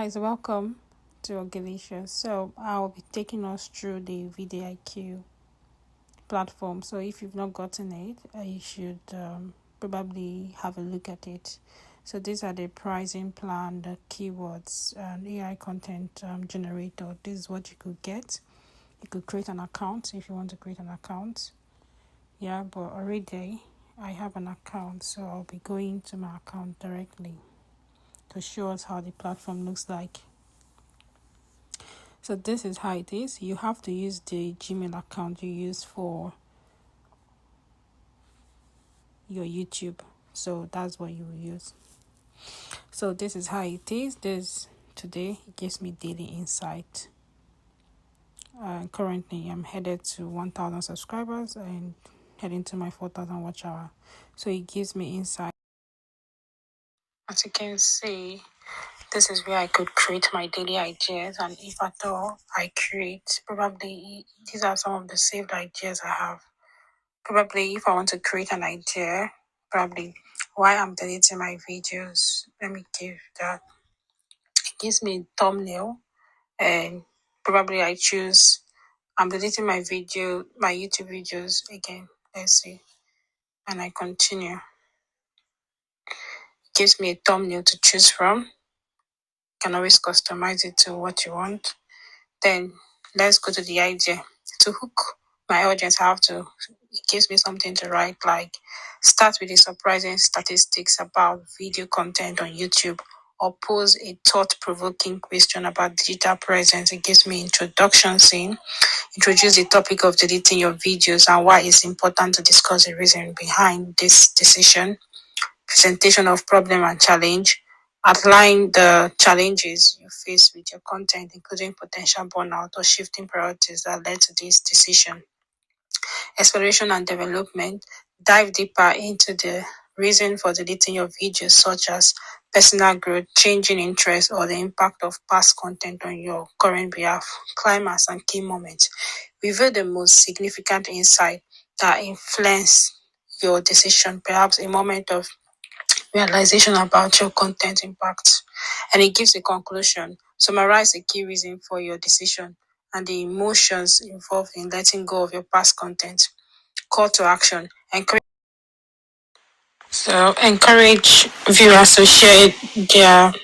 guys, welcome to Organization. So I'll be taking us through the VidIQ platform. So if you've not gotten it, you should probably have a look at it. So these are the pricing plan, the keywords, and AI content generator. This is what you could get. You could create an account if you want to create an account. Yeah, but already I have an account, so I'll be going to my account directly to show us how the platform looks like. So this is how it is. You have to use the Gmail account you use for your YouTube. So that's what you will use. So this is how it is. This today it gives me daily insight. Currently I'm headed to 1,000 subscribers and heading to my 4,000 watch hour. So it gives me insight. As you can see, this is where I could create my daily ideas, and if at all I create, probably these are some of the saved ideas I have. Probably if I want to create an idea, probably why I'm deleting my videos, let me give that. It gives me a thumbnail, and probably I choose, I'm deleting my YouTube videos again. Let's see, and I continue. It gives me a thumbnail to choose from. You can always customize it to what you want. Then let's go to the idea. To hook my audience, it gives me something to write, like start with the surprising statistics about video content on YouTube, or pose a thought-provoking question about digital presence. It gives me introduction scene, introduce the topic of deleting your videos and why it's important to discuss the reason behind this decision, presentation of problem and challenge, outline the challenges you face with your content, including potential burnout or shifting priorities that led to this decision, exploration and development, dive deeper into the reason for deleting your videos, such as personal growth, changing interest, or the impact of past content on your current behalf, climax and key moments. Reveal the most significant insight that influence your decision, perhaps a moment of realization about your content impact. And it gives a conclusion. Summarize the key reason for your decision and the emotions involved in letting go of your past content. Call to action. Encourage viewers to share their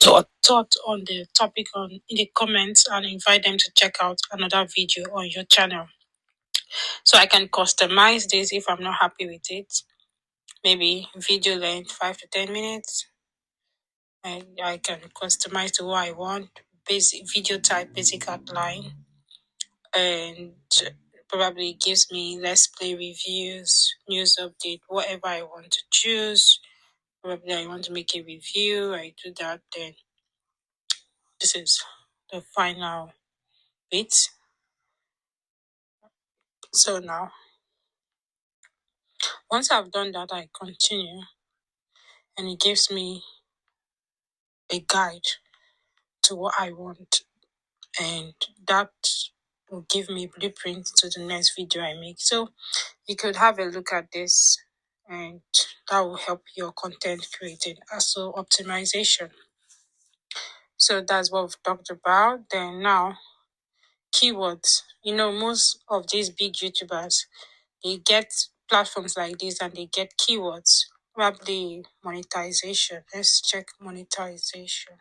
thought on the topic in the comments, and invite them to check out another video on your channel. So I can customize this if I'm not happy with it. Maybe video length 5 to 10 minutes. And I can customize to what I want, basic video type, basic outline, and probably gives me let's play reviews, news update, whatever I want to choose. Probably I want to make a review, I do that. Then this is the final bit. So now, once I've done that, I continue, and it gives me a guide to what I want, and that will give me blueprint to the next video I make. So you could have a look at this, and that will help your content creating. Also, optimization. So that's what we've talked about. Then now, keywords. Most of these big YouTubers, they get platforms like this and they get keywords. Probably monetization. Let's check monetization.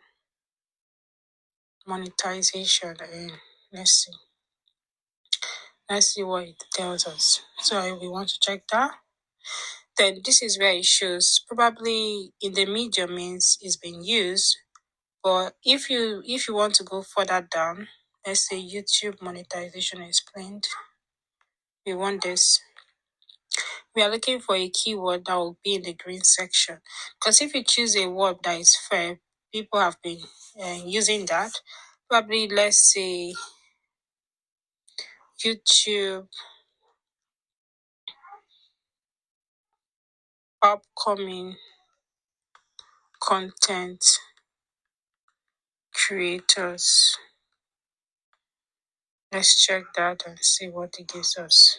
Monetization, and let's see. Let's see what it tells us. So we want to check that. Then this is where it shows probably in the medium means it's been used. But if you want to go further down, let's say YouTube monetization explained. We want this. We are looking for a keyword that will be in the green section. Because if you choose a word that is fair, people have been using that. Probably let's say YouTube upcoming content creators. Let's check that and see what it gives us.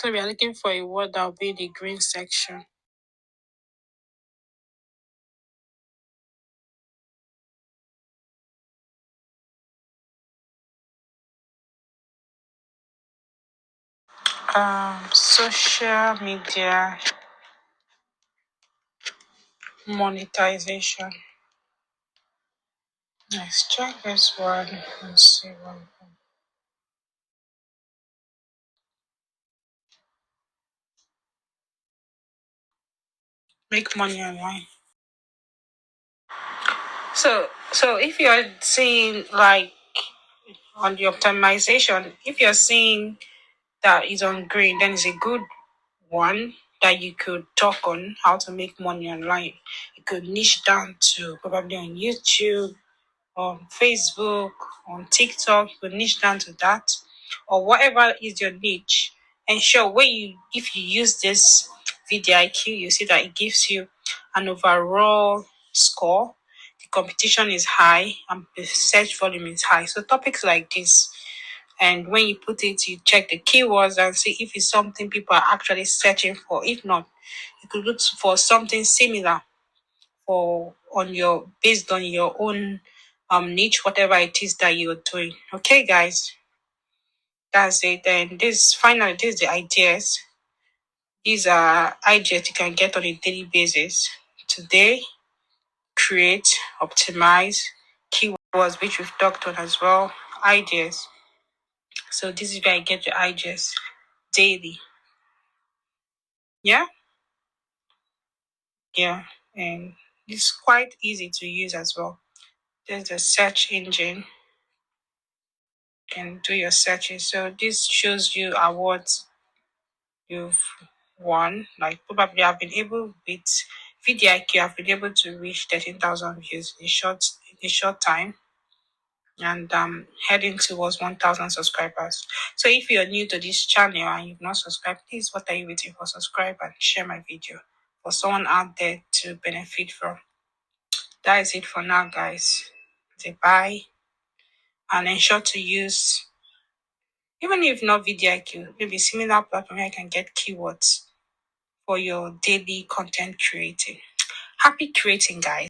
So we are looking for a word that will be in the green section. Social media monetization. Let's check this one and see what. Make money online. So if you're seeing like on the optimization, if you're seeing that is on green, then it's a good one that you could talk on how to make money online. You could niche down to probably on YouTube, on Facebook, on TikTok. You could niche down to that, or whatever is your niche. And sure, when you if you use this VidIQ, you see that it gives you an overall score. The competition is high and the search volume is high. So topics like this, and when you put it, you check the keywords and see if it's something people are actually searching for. If not, you could look for something similar for on your based on your own niche, whatever it is that you're doing. Okay, guys, that's it. And this is the ideas. These are ideas you can get on a daily basis. Today, create, optimize, keywords which we've talked on as well, ideas. So this is where I get the ideas daily. Yeah, yeah, and it's quite easy to use as well. There's a search engine and do your searches. So this shows you awards you've won. Like probably I've been able with VidIQ, I've been able to reach 13,000 views in a short time, and heading towards 1,000 subscribers. So if you're new to this channel and you've not subscribed, please, what are you waiting for? Subscribe and share my video for someone out there to benefit from. That is it for now, guys. Say bye and ensure to use, even if not VidIQ, maybe similar platform where I can get keywords for your daily content creating. Happy creating, guys.